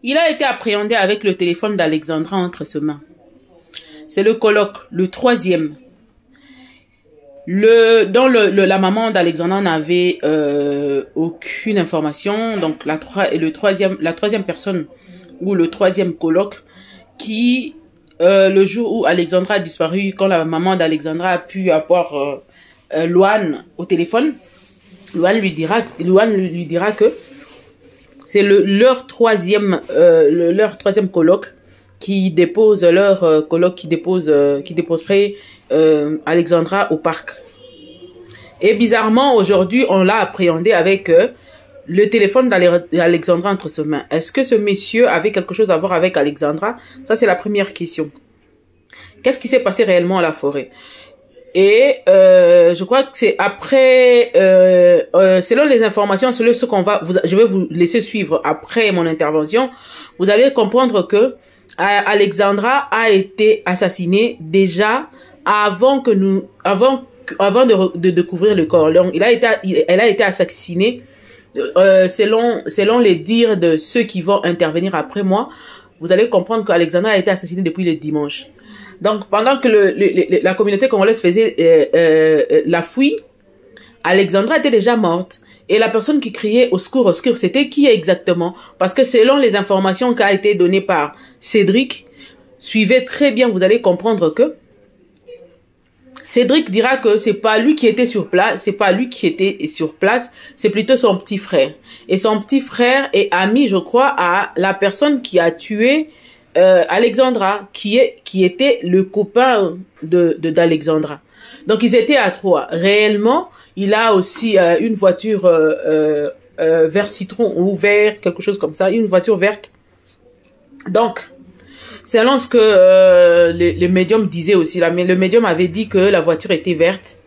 Il a été appréhendé avec le téléphone d'Alexandra entre ses mains. C'est le colloque, le troisième. La maman d'Alexandra n'avait aucune information. Donc la troisième personne ou le troisième colloque qui, le jour où Alexandra a disparu, quand la maman d'Alexandra a pu avoir Loane au téléphone, Loane lui dira que c'est leur troisième colloque qui dépose qui déposerait Alexandra au parc. Et bizarrement, aujourd'hui, on l'a appréhendé avec le téléphone d'Alexandra entre ses mains. Est-ce que ce monsieur avait quelque chose à voir avec Alexandra? Ça, c'est la première question. Qu'est-ce qui s'est passé réellement à la forêt? Et je crois que c'est après, selon les informations, selon ce je vais vous laisser suivre après mon intervention, vous allez comprendre que Alexandra a été assassinée déjà avant de découvrir le corps. Donc, elle a été assassinée selon les dires de ceux qui vont intervenir après moi. Vous allez comprendre qu'Alexandra a été assassinée depuis le dimanche. Donc, pendant que la communauté congolaise faisait la fouille, Alexandra était déjà morte. Et la personne qui criait au secours, c'était qui exactement? Parce que selon les informations qui ont été données par Cédric, suivez très bien, vous allez comprendre que Cédric dira que c'est pas lui qui était sur place, c'est plutôt son petit frère. Et son petit frère est ami, je crois, à la personne qui a tué Alexandra, qui était le copain d'Alexandra. Donc ils étaient à trois. Réellement, il a aussi une voiture vert citron ou vert, quelque chose comme ça, une voiture verte. Donc, selon ce que le médium disait aussi, mais le médium avait dit que la voiture était verte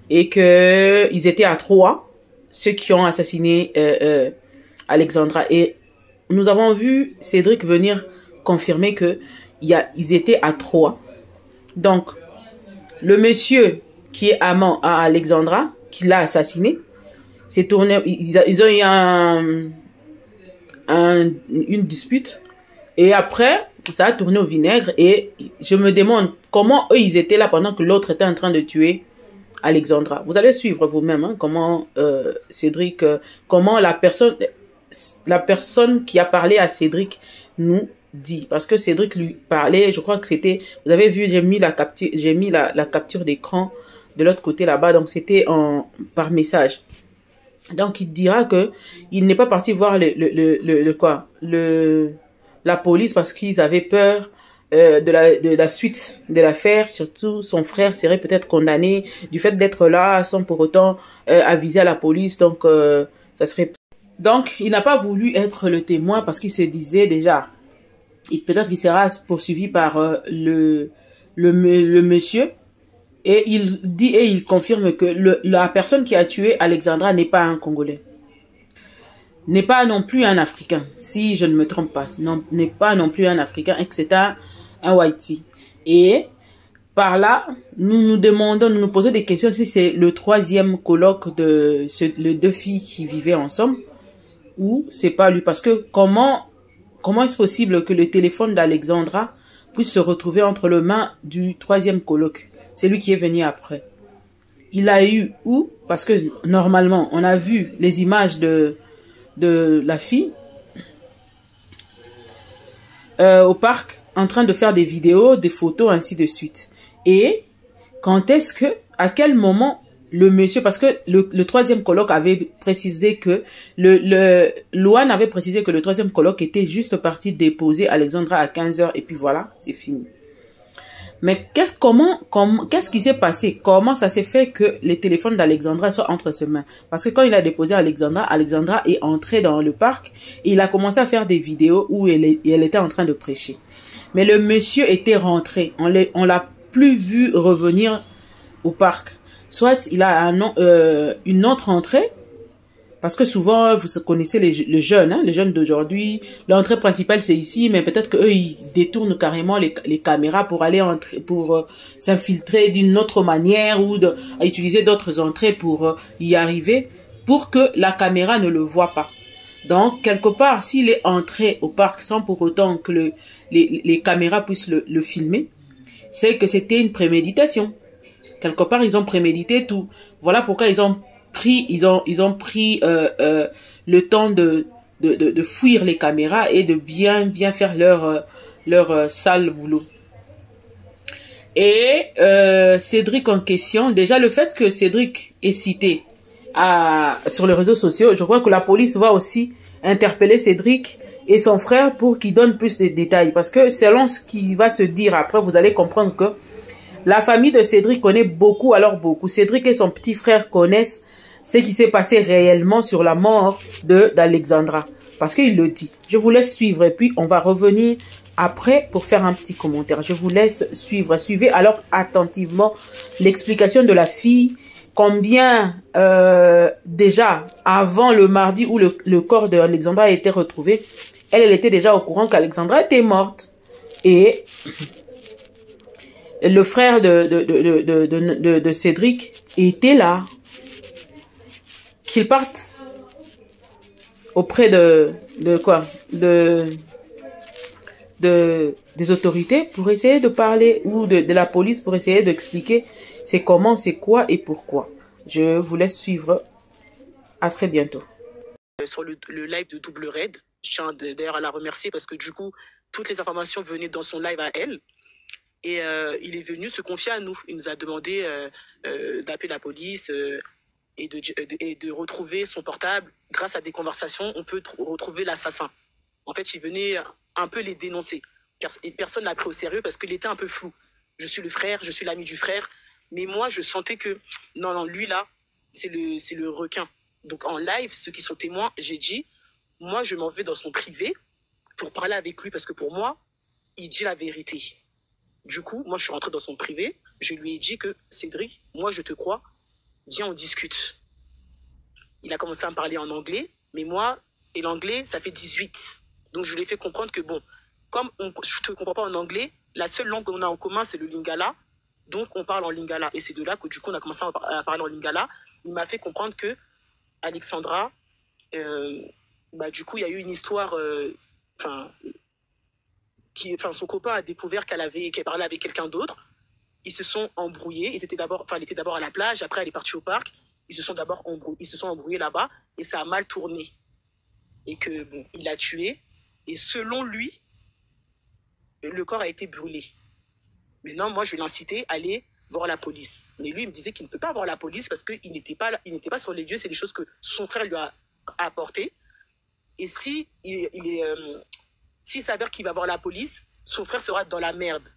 et que ils étaient à trois, ceux qui ont assassiné Alexandra. Et nous avons vu Cédric venir confirmer que ils étaient à trois. Donc, le monsieur qui est amant à Alexandra, qui l'a assassiné, s'est tourné. Ils ont eu une dispute. Et après, ça a tourné au vinaigre. Et je me demande comment eux, ils étaient là pendant que l'autre était en train de tuer Alexandra. Vous allez suivre vous-même hein, comment Cédric, comment la personne qui a parlé à Cédric nous dit. Parce que Cédric lui parlait, je crois que c'était, vous avez vu, j'ai mis la capture d'écran de l'autre côté là-bas. Donc c'était par message. Donc il dira que il n'est pas parti voir la police parce qu'ils avaient peur de la suite de l'affaire. Surtout son frère serait peut-être condamné du fait d'être là sans pour autant aviser à la police. Donc ça serait. Donc il n'a pas voulu être le témoin parce qu'il se disait déjà, peut-être qu'il sera poursuivi par le monsieur. Et il dit et il confirme que la personne qui a tué Alexandra n'est pas un Congolais. N'est pas non plus un Africain, si je ne me trompe pas. N'est pas non plus un Africain et que c'est un Whitey. Et par là, nous nous posons des questions si c'est le troisième colloque de les deux filles qui vivaient ensemble ou c'est pas lui. Parce que comment est-ce possible que le téléphone d'Alexandra puisse se retrouver entre les mains du troisième colloque? C'est lui qui est venu après. Il a eu où? Parce que normalement, on a vu les images de la fille au parc en train de faire des vidéos, des photos, ainsi de suite. Et quand est-ce que, à quel moment le monsieur, parce que le troisième colloque avait précisé que Loane avait précisé que le troisième colloque était juste parti déposer Alexandra à 15h et puis voilà, c'est fini. Mais qu'est-ce qui s'est passé? Comment ça s'est fait que les téléphones d'Alexandra soient entre ses mains? Parce que quand il a déposé Alexandra est entrée dans le parc et il a commencé à faire des vidéos où elle était en train de prêcher. Mais le monsieur était rentré. On l'a plus vu revenir au parc. Soit il a une autre entrée. Parce que souvent, vous connaissez les jeunes, hein, les jeunes d'aujourd'hui, l'entrée principale c'est ici, mais peut-être qu'eux, ils détournent carrément les caméras pour aller pour s'infiltrer d'une autre manière ou à utiliser d'autres entrées pour y arriver, pour que la caméra ne le voit pas. Donc, quelque part, s'il est entré au parc sans pour autant que les caméras puissent le filmer, c'est que c'était une préméditation. Quelque part, ils ont prémédité tout. Voilà pourquoi ils ont pris le temps de fuir les caméras et de bien faire leur sale boulot. Et Cédric en question, déjà le fait que Cédric est cité sur les réseaux sociaux, je crois que la police va aussi interpeller Cédric et son frère pour qu'ils donnent plus de détails. Parce que selon ce qui va se dire après, vous allez comprendre que la famille de Cédric connaît beaucoup, alors beaucoup. Cédric et son petit frère connaissent ce qui s'est passé réellement sur la mort d'Alexandra. Parce qu'il le dit. Je vous laisse suivre et puis on va revenir après pour faire un petit commentaire. Je vous laisse suivre. Suivez alors attentivement l'explication de la fille. Combien déjà avant le mardi où le corps d'Alexandra a été retrouvé, elle était déjà au courant qu'Alexandra était morte. Et le frère de Cédric était là. Qu'il parte auprès des autorités pour essayer de parler, ou de la police pour essayer d'expliquer c'est comment, c'est quoi et pourquoi. Je vous laisse suivre. À très bientôt. Sur le live de Double Red, je tiens d'ailleurs à la remercier parce que du coup, toutes les informations venaient dans son live à elle. Et il est venu se confier à nous. Il nous a demandé d'appeler la police et de retrouver son portable. Grâce à des conversations, on peut retrouver l'assassin. En fait, il venait un peu les dénoncer. Personne ne l'a pris au sérieux parce qu'il était un peu flou. Je suis le frère, je suis l'ami du frère. Mais moi, je sentais que, non, lui là, c'est le requin. Donc en live, ceux qui sont témoins, j'ai dit, moi, je m'en vais dans son privé pour parler avec lui parce que pour moi, il dit la vérité. Du coup, moi, je suis rentré dans son privé. Je lui ai dit que, Cédric, moi, je te crois. Viens, on discute. Il a commencé à me parler en anglais. Mais moi, et l'anglais, ça fait 18. Donc, je lui ai fait comprendre que, bon, comme je ne te comprends pas en anglais, la seule langue qu'on a en commun, c'est le lingala. Donc, on parle en lingala. Et c'est de là que, du coup, on a commencé à parler en lingala. Il m'a fait comprendre que Alexandra, du coup, il y a eu une histoire... son copain a découvert qu'elle parlait avec quelqu'un d'autre. Ils se sont embrouillés. Elle était d'abord à la plage. Après, elle est partie au parc. Ils se sont embrouillés là-bas. Et ça a mal tourné. Et que, bon, il l'a tué. Et selon lui, le corps a été brûlé. Maintenant, moi, je l'incitais à aller voir la police. Mais lui, il me disait qu'il ne peut pas voir la police parce qu'il n'était pas sur les lieux. C'est des choses que son frère lui a apportées. Et s'il s'avère qu'il va voir la police, son frère sera dans la merde.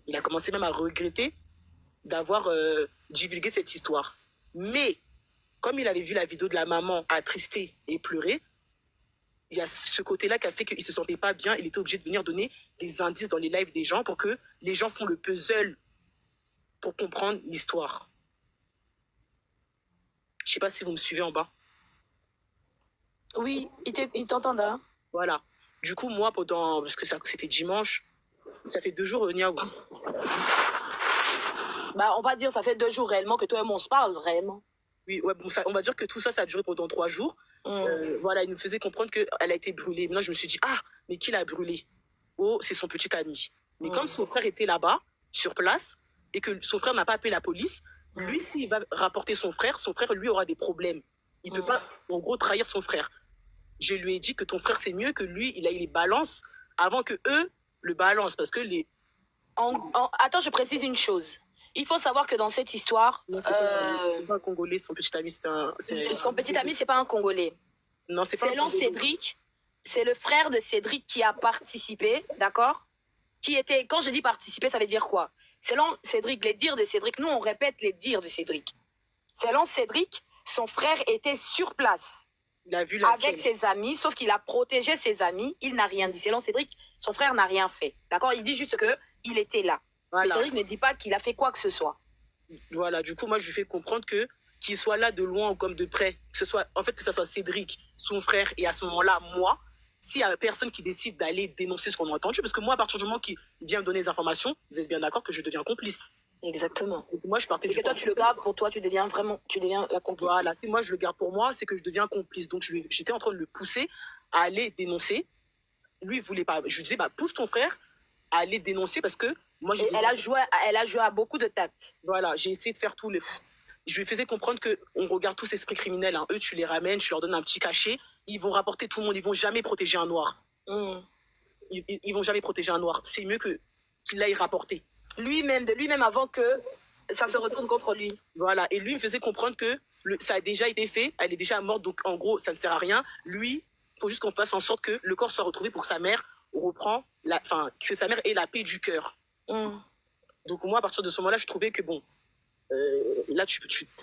Il a commencé même à regretter d'avoir divulgué cette histoire. Mais, comme il avait vu la vidéo de la maman attristée et pleurer, il y a ce côté-là qui a fait qu'il ne se sentait pas bien. Il était obligé de venir donner des indices dans les lives des gens pour que les gens font le puzzle pour comprendre l'histoire. Je ne sais pas si vous me suivez en bas. Oui, il t'entend hein. Voilà. Du coup, moi, parce que c'était dimanche, ça fait 2 jours, Niaou. On va dire ça fait 2 jours réellement que toi et moi on se parle, réellement. Oui, ouais, bon, on va dire que tout ça a duré pendant 3 jours. Voilà, il nous faisait comprendre qu'elle a été brûlée. Maintenant, je me suis dit, mais qui l'a brûlée? Oh, c'est son petit ami. Mais comme son frère était là-bas, sur place, et que son frère n'a pas appelé la police, lui, s'il va rapporter son frère, lui, aura des problèmes. Il ne peut pas, en gros, trahir son frère. Je lui ai dit que ton frère, c'est mieux que lui, il les balance avant que eux le balancent. Parce que les... Attends, je précise une chose. Il faut savoir que dans cette histoire... Non, c'est pas un Congolais, son petit ami, Son petit ami, c'est pas un Congolais. Non, c'est pas Selon Cédric, c'est le frère de Cédric qui a participé, d'accord? Quand je dis participer, ça veut dire quoi? Selon Cédric, les dires de Cédric, nous on répète les dires de Cédric. Selon Cédric, son frère était sur place. Il a vu avec ses amis, sauf qu'il a protégé ses amis, il n'a rien dit. Selon Cédric, son frère n'a rien fait. D'accord? Il dit juste qu'il était là. Voilà. Mais Cédric ne dit pas qu'il a fait quoi que ce soit. Voilà, du coup, moi, je lui fais comprendre qu'il soit là de loin ou comme de près, que ce soit Cédric, son frère, et à ce moment-là, moi, s'il y a personne qui décide d'aller dénoncer ce qu'on a entendu, parce que moi, à partir du moment qu'il vient me donner des informations, vous êtes bien d'accord que je deviens complice. Exactement. Donc moi, je partais du toi, tu le gardes pour toi, tu deviens la complice. Voilà, si moi, je le garde pour moi, c'est que je deviens complice. Donc, j'étais en train de le pousser à aller dénoncer. Lui, il voulait pas. Je lui disais, bah, pousse ton frère à aller dénoncer parce que moi, j'ai... Elle a joué à beaucoup de tact. Voilà, j'ai essayé de faire tout le... Je lui faisais comprendre qu'on regarde tous ces esprits criminels. Hein. Eux, tu les ramènes, tu leur donnes un petit cachet. Ils vont rapporter tout le monde. Ils vont jamais protéger un noir. Ils vont jamais protéger un noir. C'est mieux qu'il aille rapporter. Lui-même, de lui-même avant que ça se retourne contre lui. Voilà, et lui me faisait comprendre que ça a déjà été fait, elle est déjà morte, donc en gros, ça ne sert à rien. Lui, il faut juste qu'on fasse en sorte que le corps soit retrouvé pour que sa mère que sa mère ait la paix du cœur. Donc moi, à partir de ce moment-là, je trouvais que bon, là,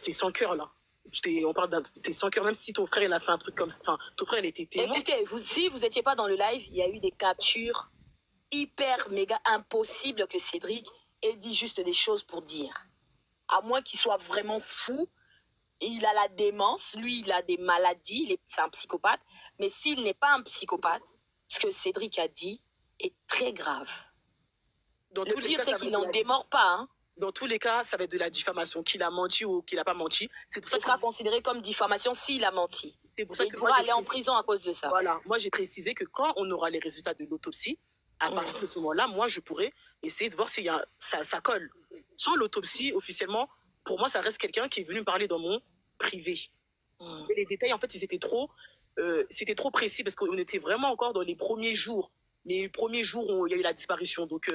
t'es sans cœur, là. On parle t'es sans cœur, même si ton frère, il a fait un truc comme ça. Enfin, ton frère, il était témoin. Écoutez, si vous n'étiez pas dans le live, il y a eu des captures hyper, méga impossibles que Cédric ait dit juste des choses pour dire. À moins qu'il soit vraiment fou, il a la démence, lui, il a des maladies, c'est un psychopathe. Mais s'il n'est pas un psychopathe, ce que Cédric a dit est très grave. Le pire, c'est qu'il n'en démord pas, hein. Dans tous les cas, ça va être de la diffamation, qu'il a menti ou qu'il n'a pas menti. C'est pour ça que sera considéré comme diffamation s'il a menti. C'est pour ça il pourra aller en prison à cause de ça. Voilà, moi j'ai précisé que quand on aura les résultats de l'autopsie, à partir de ce moment-là, moi je pourrais essayer de voir si ça colle. Sans l'autopsie, officiellement, pour moi, ça reste quelqu'un qui est venu me parler dans mon privé. Et les détails, en fait, c'était trop précis parce qu'on était vraiment encore dans les premiers jours où il y a eu la disparition. Donc,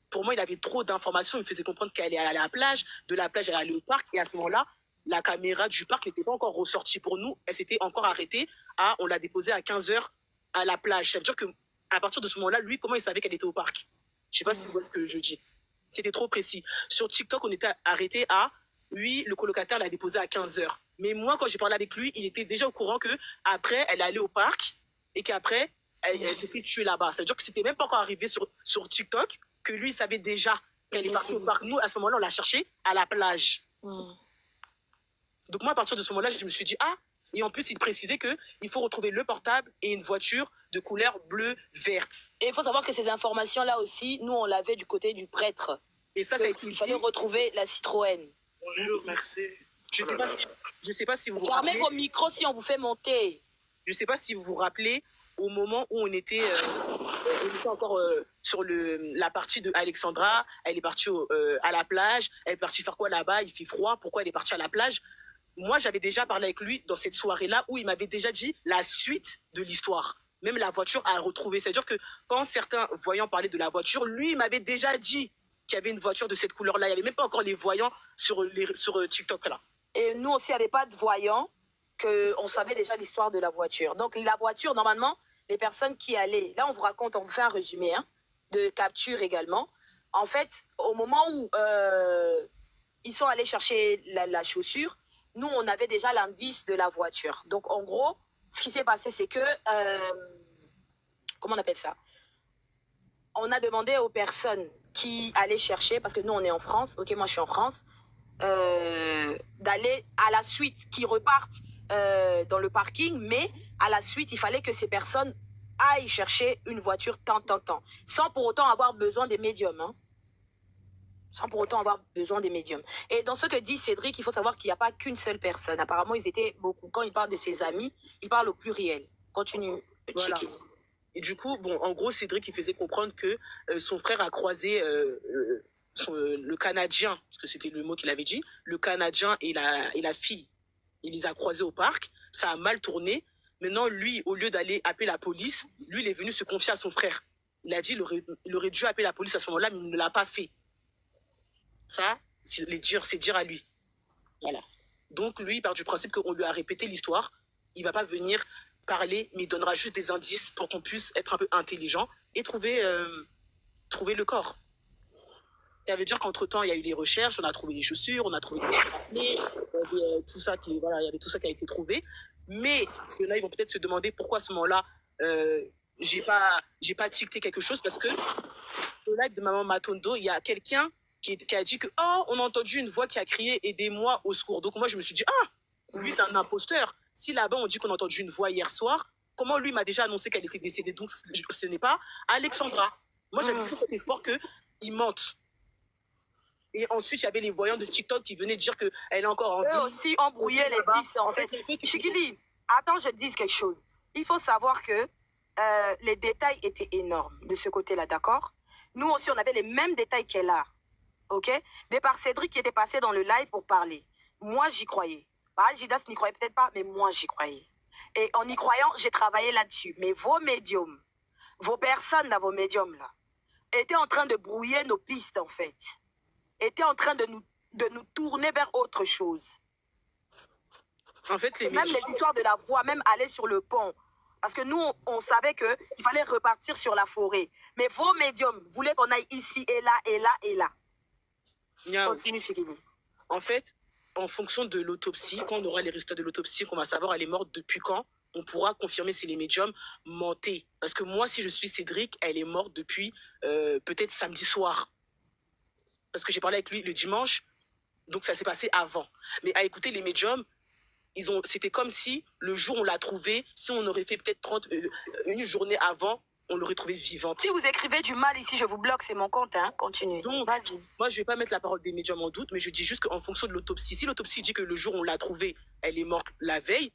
pour moi, il avait trop d'informations. Il me faisait comprendre qu'elle allait aller à la plage. De la plage, elle allait au parc. Et à ce moment-là, la caméra du parc n'était pas encore ressortie pour nous. Elle s'était encore arrêtée. On l'a déposée à 15h à la plage. Ça veut dire qu'à partir de ce moment-là, lui, comment il savait qu'elle était au parc? Je ne sais pas si vous voyez ce que je dis. C'était trop précis. Sur TikTok, on était arrêté lui, le colocataire l'a déposé à 15h. Mais moi, quand j'ai parlé avec lui, il était déjà au courant qu'après, elle allait au parc et qu'après, elle s'est fait tuer là-bas. Ça veut dire que c'était même pas encore arrivé sur TikTok que lui, il savait déjà qu'elle est partie au parc. Nous, à ce moment-là, on l'a cherchée à la plage. Donc moi, à partir de ce moment-là, je me suis dit, et en plus, il précisait qu'il faut retrouver le portable et une voiture de couleur bleu-verte. Et il faut savoir que ces informations-là aussi, nous, on l'avait du côté du prêtre. Et ça a été il fallait retrouver la Citroën. Bonjour, merci. Je sais pas si vous vous rappelez. Fermez vos micros si on vous fait monter. Je ne sais pas si vous vous rappelez au moment où on était encore sur la partie de Alexandra. Elle est partie à la plage. Elle est partie faire quoi là-bas? Il fait froid. Pourquoi elle est partie à la plage? Moi, j'avais déjà parlé avec lui dans cette soirée-là où il m'avait déjà dit la suite de l'histoire. Même la voiture à retrouver. C'est-à-dire que quand certains voyants parlaient de la voiture, lui, il m'avait déjà dit qu'il y avait une voiture de cette couleur-là. Il n'y avait même pas encore les voyants sur TikTok là. Et nous aussi, il n'y avait pas de voyants, on savait déjà l'histoire de la voiture. Donc, la voiture, normalement, les personnes qui allaient... Là, on vous raconte, on vous fait un résumé de capture également. En fait, au moment où ils sont allés chercher la chaussure, nous, on avait déjà l'indice de la voiture. Donc, en gros, ce qui s'est passé, c'est que... comment on appelle ça? On a demandé aux personnes qui allaient chercher, parce que nous, on est en France. Ok, moi, je suis en France. D'aller à la suite, qui repartent dans le parking, mais à la suite, il fallait que ces personnes aillent chercher une voiture tant, sans pour autant avoir besoin des médiums. Hein. Sans pour autant avoir besoin des médiums. Et dans ce que dit Cédric, il faut savoir qu'il n'y a pas qu'une seule personne. Apparemment, ils étaient beaucoup. Quand il parle de ses amis, il parle au pluriel. Continue, voilà. Check-in. Et du coup, bon, en gros, Cédric, il faisait comprendre que son frère a croisé... le Canadien, parce que c'était le mot qu'il avait dit, le Canadien et la fille, il les a croisés au parc, ça a mal tourné. Maintenant, lui, au lieu d'aller appeler la police, lui, il est venu se confier à son frère. Il a dit il aurait dû appeler la police à ce moment-là, mais il ne l'a pas fait. Ça, c'est dire à lui. Voilà. Donc, lui, il part du principe qu'on lui a répété l'histoire. Il ne va pas venir parler, mais il donnera juste des indices pour qu'on puisse être un peu intelligent et trouver le corps. Ça veut dire qu'entre-temps, il y a eu les recherches, on a trouvé les chaussures, on a trouvé les bracelets, il y avait tout ça qui a été trouvé. Mais, parce que là, ils vont peut-être se demander pourquoi à ce moment-là, j'ai pas ticté quelque chose, parce que au live de Maman Matondo, il y a quelqu'un qui a dit que, on a entendu une voix qui a crié « Aidez-moi au secours ». Donc moi, je me suis dit, lui, c'est un imposteur. Si là-bas, on dit qu'on a entendu une voix hier soir, comment lui m'a déjà annoncé qu'elle était décédée? Donc, ce n'est pas Alexandra. Moi, j'avais toujours cet espoir qu'il mente. Et ensuite, il y avait les voyants de TikTok qui venaient dire qu'elle est encore en vie. Eux aussi embrouillaient les pistes, en fait. Chikili, attends, je te dise quelque chose. il faut savoir que les détails étaient énormes de ce côté-là, d'accord? Nous aussi, on avait les mêmes détails qu'elle a, ok? Mais par Cédric qui était passé dans le live pour parler. Moi, j'y croyais. Bah, Gidas n'y croyait peut-être pas, mais moi, j'y croyais. Et en y croyant, j'ai travaillé là-dessus. Mais vos médiums, vos personnes dans vos médiums, là, étaient en train de brouiller nos pistes, en fait. Étaient en train de nous tourner vers autre chose. En fait, même les histoires de la voix, même aller sur le pont. Parce que nous, on savait qu'il fallait repartir sur la forêt. Mais vos médiums voulaient qu'on aille ici et là, et là, et là. Continue, Chikili. En fait, en fonction de l'autopsie, quand on aura les résultats de l'autopsie, qu'on va savoir elle est morte depuis quand, on pourra confirmer si les médiums mentaient. Parce que moi, si je suis Cédric, elle est morte depuis peut-être samedi soir. Parce que j'ai parlé avec lui le dimanche, donc ça s'est passé avant. Mais à écouter les médiums, c'était comme si le jour où on l'a trouvée, si on aurait fait peut-être une journée avant, on l'aurait trouvée vivante. Si vous écrivez du mal ici, je vous bloque, c'est mon compte, hein. Continue. Donc, vas-y. Moi, je ne vais pas mettre la parole des médiums en doute, mais je dis juste qu'en fonction de l'autopsie, si l'autopsie dit que le jour où on l'a trouvée, elle est morte la veille,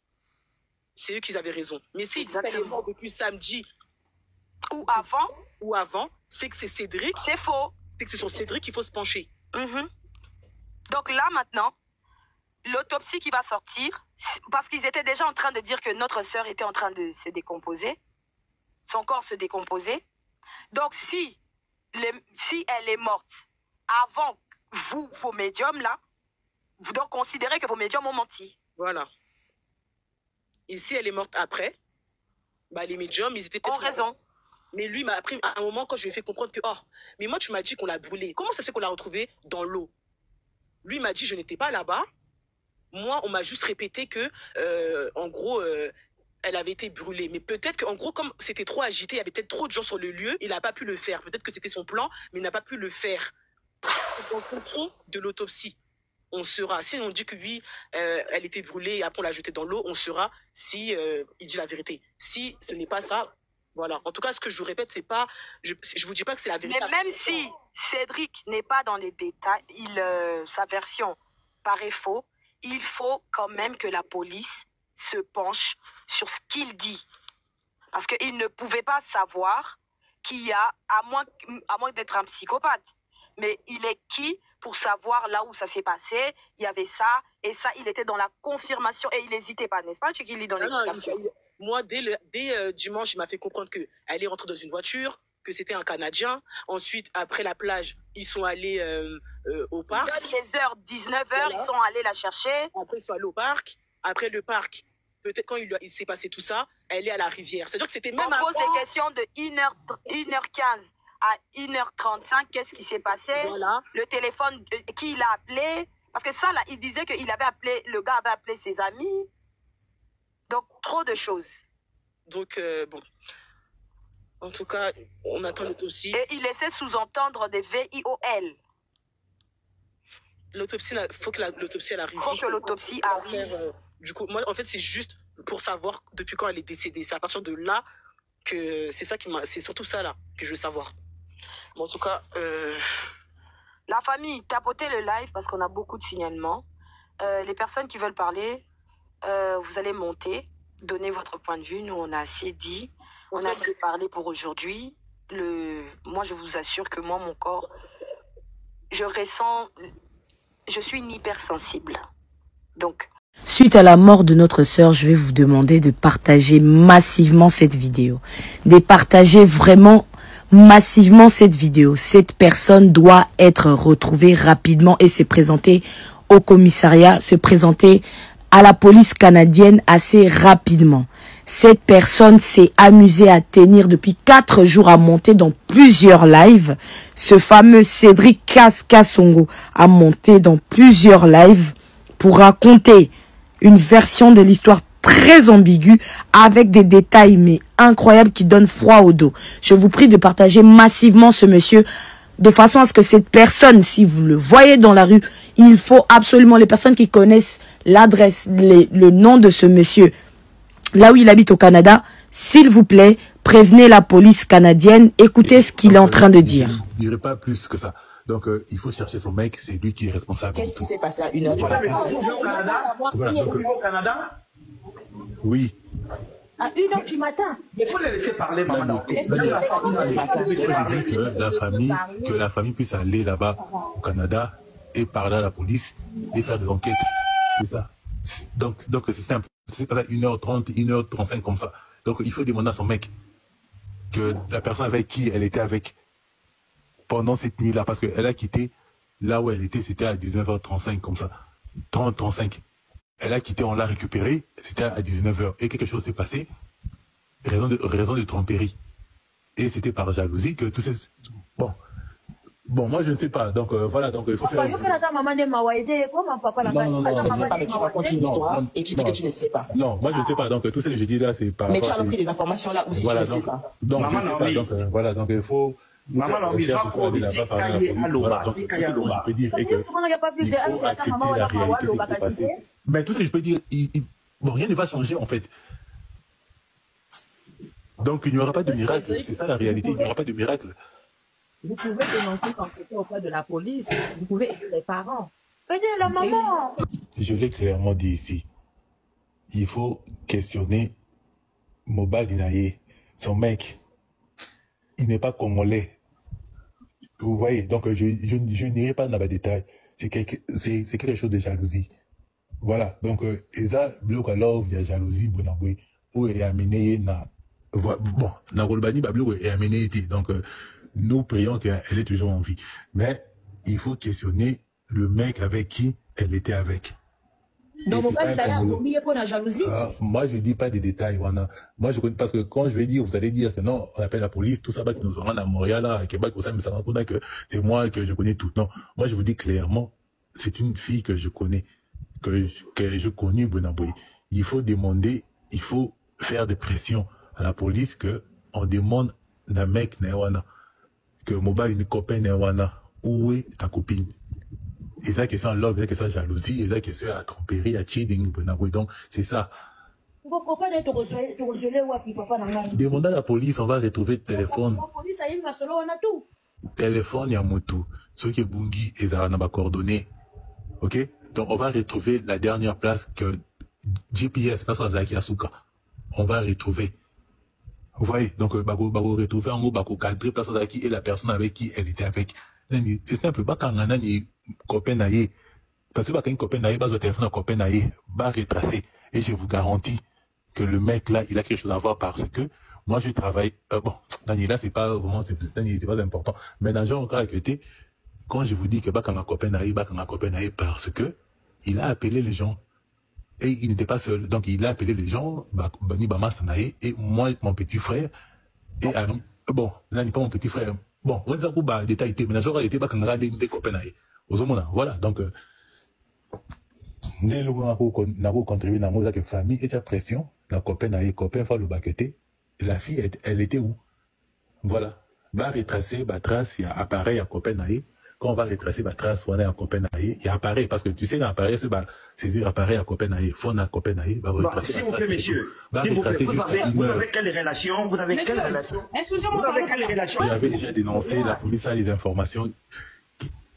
c'est eux qui avaient raison. Mais s'ils disent qu'elle est morte depuis samedi ou avant, c'est que c'est Cédric. C'est faux. C'est que c'est sur Cédric qu'il faut se pencher. Donc là, maintenant, l'autopsie qui va sortir, parce qu'ils étaient déjà en train de dire que notre sœur était en train de se décomposer, son corps se décomposait. Donc, si elle est morte avant vous, vos médiums, là, vous donc considérez que vos médiums ont menti. Voilà. Et si elle est morte après, bah, les médiums, ils étaient peut-être... ont raison. Mais lui m'a appris à un moment quand je lui ai fait comprendre que, mais moi, tu m'as dit qu'on l'a brûlée. Comment ça se fait qu'on l'a retrouvée dans l'eau? Lui m'a dit, je n'étais pas là-bas. Moi, on m'a juste répété que, en gros, elle avait été brûlée. Mais peut-être qu'en gros, comme c'était trop agité, il y avait peut-être trop de gens sur le lieu, il n'a pas pu le faire. Peut-être que c'était son plan, mais il n'a pas pu le faire. En fonction de l'autopsie, on saura. Si on dit que oui, elle était brûlée et après on l'a jetée dans l'eau, on saura si il dit la vérité. Si ce n'est pas ça, voilà. En tout cas, ce que je vous répète, c'est pas... Je vous dis pas que c'est la vérité. Mais même si Cédric n'est pas dans les détails, sa version paraît faux, il faut quand même que la police se penche sur ce qu'il dit. Parce qu'il ne pouvait pas savoir qu'il y a, à moins d'être un psychopathe. Mais il est qui pour savoir là où ça s'est passé? Il y avait ça, et ça, il était dans la confirmation, et il n'hésitait pas, n'est-ce pas? Tu qu'il lit dans les moi, dès dimanche, il m'a fait comprendre qu'elle est rentrée dans une voiture, que c'était un Canadien. Ensuite, après la plage, ils sont allés au parc. Les heures, 19h, voilà. Ils sont allés la chercher. Après, ils sont allés au parc. Après le parc, peut-être quand il s'est passé tout ça, elle est à la rivière. C'est-à-dire que c'était même avant... On pose des questions de 1h15 à 1h35. Qu'est-ce qui s'est passé? Voilà. Le téléphone, qui l'a appelé? Parce que ça, là, il disait que le gars avait appelé ses amis. Donc, trop de choses. Donc, bon. En tout cas, on attend l'autopsie. Et il laissait sous-entendre des VIOL. L'autopsie, il faut que l'autopsie arrive. Il faut que l'autopsie arrive. Du coup, moi, en fait, c'est juste pour savoir depuis quand elle est décédée. C'est à partir de là que c'est surtout ça là que je veux savoir. Bon, en tout cas... La famille, tapotez le live parce qu'on a beaucoup de signalements. Les personnes qui veulent parler, vous allez monter, donner votre point de vue. Nous, on a assez dit. On a assez parlé pour aujourd'hui. Moi, je vous assure que moi, mon corps, je suis une hypersensible. Donc, suite à la mort de notre sœur, je vais vous demander de partager massivement cette vidéo. De partager vraiment massivement cette vidéo. Cette personne doit être retrouvée rapidement et se présenter au commissariat, se présenter à la police canadienne assez rapidement. Cette personne s'est amusée à tenir depuis 4 jours à monter dans plusieurs lives. Ce fameux Cédric Kassongo a monté dans plusieurs lives pour raconter une version de l'histoire très ambiguë avec des détails mais incroyables qui donnent froid au dos. Je vous prie de partager massivement ce monsieur de façon à ce que cette personne, si vous le voyez dans la rue, il faut absolument, les personnes qui connaissent l'adresse, le nom de ce monsieur, là où il habite au Canada, s'il vous plaît, prévenez la police canadienne, écoutez ce qu'il est en train de dire. Je ne dirai pas plus que ça. Donc, il faut chercher son mec, c'est lui qui est responsable. Qu'est-ce qui s'est passé à 1h du matin? Au Canada? Oui. À 1h du matin. Il faut les laisser parler, maman. Que la famille puisse aller là-bas au Canada et parler à la police et faire des enquêtes. C'est ça. Donc c'est simple. C'est pas 1h30, 1h35 comme ça. Donc il faut demander à son mec que la personne avec qui elle était avec pendant cette nuit-là, parce qu'elle a quitté là où elle était, c'était à 19h35 comme ça. 30-35. Elle a quitté, on l'a récupéré, c'était à 19h. Et quelque chose s'est passé, raison de tromperie. Et c'était par jalousie que tout ces... Bon, moi je ne sais pas, donc voilà, donc il faut faire... Non, tu racontes une histoire et tu dis que tu ne sais pas. Non, moi je ne sais pas, donc tout ce que je dis là, c'est par... Mais tu as repris des informations là aussi, voilà, tu ne sais pas. Donc, je ne sais pas, donc voilà, donc il faut... Maman, non, il va quoi, il dit Kaye Aloba, donc, tout ce que je peux dire est que il faut accepter la réalité, ce qui s'est passé. Mais tout ce que je peux dire, bon, rien ne va changer en fait. Donc il n'y aura pas de miracle, c'est ça la réalité, il n'y aura pas de miracle. Vous pouvez dénoncer son côté auprès de la police, vous pouvez aider les parents. Aidez la maman. Je l'ai clairement dit ici. Il faut questionner Mobile Dinaye, son mec. Il n'est pas congolais. Vous voyez, donc je n'irai pas dans les détails. C'est quelque chose de jalousie. Voilà, donc Eza bloque alors il y a jalousie bonaboué où est amené na bon na Golbani bablo est amené donc nous prions qu'elle est toujours en vie. Mais il faut questionner le mec avec qui elle était avec. Donc, pour la jalousie. Moi, je dis pas des détails. Voilà. Moi, je connais parce que quand je vais dire, vous allez dire que non, on appelle la police, tout ça, bah, qui nous rend à Montréal, à Québec, tout ça, mais ça rend compte que c'est moi que je connais tout. Non, moi, je vous dis clairement, c'est une fille que je connais, que je connais Bonaboy. Il faut demander, il faut faire des pressions à la police que on demande d'un mec Néwana, que Mobile une copain Néwana, où est ta copine? Et ça question love, et ça question jalousie, et ça question à tromperie, à cheating, donc c'est ça. Demandez à la police, on va retrouver le téléphone. Téléphone, il y a Motu. Ceux qui Bungi, et ça n'a pas coordonné. Ok? Donc on va retrouver la dernière place que GPS, pas sur Zaki Asuka. On va retrouver. Vous voyez? Donc, Bako retrouver en gros, Bako cadrer place sur Zaki et la personne avec qui elle était avec. C'est simple, pas quand on a ni copain naïe, parce que pas quand une copain naïe, bas au téléphone, un copain naïe, va retracer. Et je vous garantis que le mec là, il a quelque chose à voir parce que moi je travaille, bon, Daniela, c'est pas vraiment, c'est pas important. Mais dans le genre cas côté, quand je vous dis que bah quand un copain naïe, parce que il a appelé les gens. Et il n'était pas seul. Donc il a appelé les gens, Bani Bamas naïe, et moi, mon petit frère, et ami, bon, là n'est pas mon petit frère. Bon, on va dire que détail mais j'aurais été pas quand on a des copains voilà, donc dès le moment où on a contribué dans la famille et la pression, la copain fait le baqueté, la fille elle était où? Voilà, va retracer trace, il y a appareil à copain quand on va retracer trace, on a un copain il y a appareil parce que tu sais dans l'appareil c'est saisir appareil à copain phone à copain va retracer. S'il vous plaît messieurs, vous avez quelle relation? Vous avez quelle relation? J'avais déjà dénoncé, la police a les informations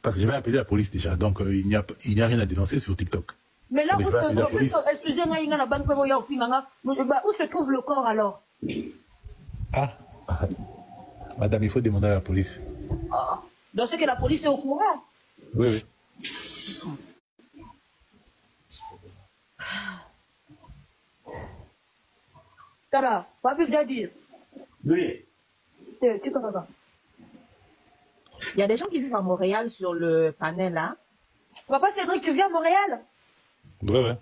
parce que je vais appeler la police déjà, donc il n'y a rien à dénoncer sur TikTok. Mais là, excusez-moi, où se trouve le corps alors? Ah, madame, il faut demander à la police. Ah. Dans ce que la police est au courant. Oui. Tara, pas vu que dire. Oui. Tu comprends pas. Il y a des gens qui vivent à Montréal sur le panel là. Papa Cédric, tu viens à Montréal? Oui.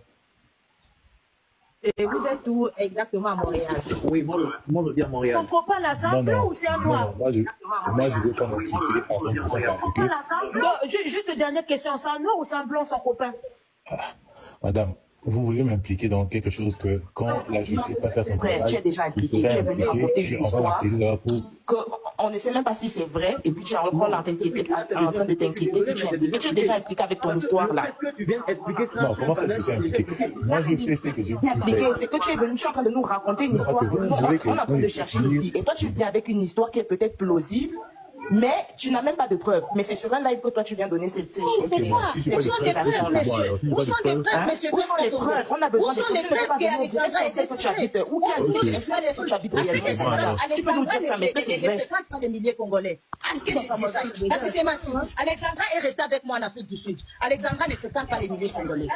Et vous êtes où exactement à Montréal? Oui, moi je viens à Montréal. Ton copain là, c'est un blanc ou c'est un noir? Moi je veux pas m'occuper à 100% parce que... Non, juste une dernière question, c'est un noir ou c'est un blanc son copain? Madame, vous voulez m'impliquer dans quelque chose que quand la justice va faire son travail... Tu es déjà impliqué, tu es venu raconter une histoire qu'on ne sait même pas si c'est vrai, et puis tu es encore en train de t'inquiéter si tu es impliqué. Tu es déjà impliqué avec ton histoire là. Tu viens expliquer ça? Non, comment ça je suis impliqué? Moi je sais ce que je veux impliqué, c'est que tu es venu, tu es en train de nous raconter une histoire. On est en train de chercher ici. Et toi tu viens avec une histoire qui est peut-être plausible, Mais tu n'as même pas de preuves. Mais c'est sur un live que toi tu viens donner ces choses. Ok, bon, si tu Où sont les preuves, monsieur? Où sont les preuves, monsieur? Où sont les preuves? On a besoin Où sont les preuves qu'Alexandra est que tu habites? Où que tu habites réellement? Tu peux nous dire ça, mais est-ce que c'est vrai? Ne fréquente pas les milliers congolais. Est-ce que je dis ça? Parce que c'est ma fille. Alexandra est restée avec moi en Afrique du Sud. Alexandra ne fréquente pas les milliers congolais.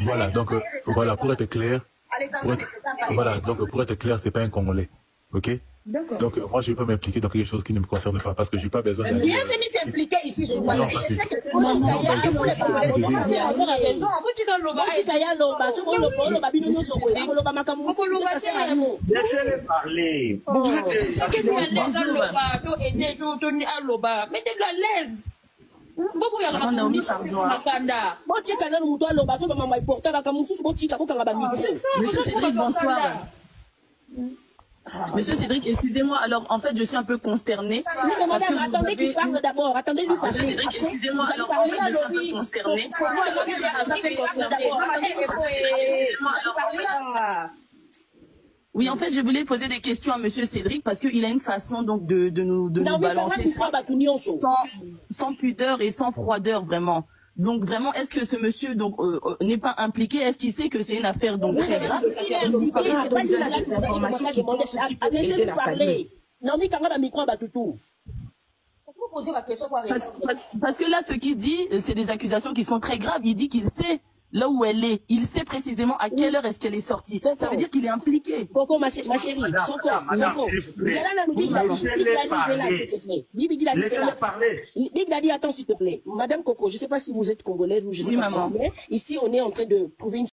Voilà, donc voilà, pour être clair, pour être clair, c'est pas un Congolais. Ok? Donc moi je ne vais pas m'impliquer dans quelque chose qui ne me concerne pas parce que je n'ai pas besoin d'aller. Bienvenue t'impliquer ici sur moi. Laissez-les parler. Mettez-le à l'aise. Monsieur Cédric, bonsoir. Monsieur Cédric, excusez-moi, alors en fait je suis un peu consternée. Madame, attendez qu'il parle d'abord, attendez-lui parler. Monsieur Cédric, excusez-moi, alors en fait je suis un peu consternée. Oui, en fait, je voulais poser des questions à Monsieur Cédric parce qu'il a une façon donc de nous balancer sans pudeur et sans froideur vraiment. Donc vraiment, est-ce que ce monsieur donc n'est pas impliqué? Est-ce qu'il sait que c'est une affaire donc très grave? Laissez-lui parler. Non, mais quand même, un micro, parce que là, ce qu'il dit, c'est des accusations qui sont très graves. Il dit qu'il sait là où elle est. Il sait précisément à quelle heure est-ce qu'elle est sortie. Ça veut dire qu'il est impliqué. Coco, ma chérie, Coco, Laissez-le parler. Big Daddy, attends s'il te plaît. Madame Coco, je ne sais pas si vous êtes congolaise ou je sais pas. Ici, on est en train de trouver une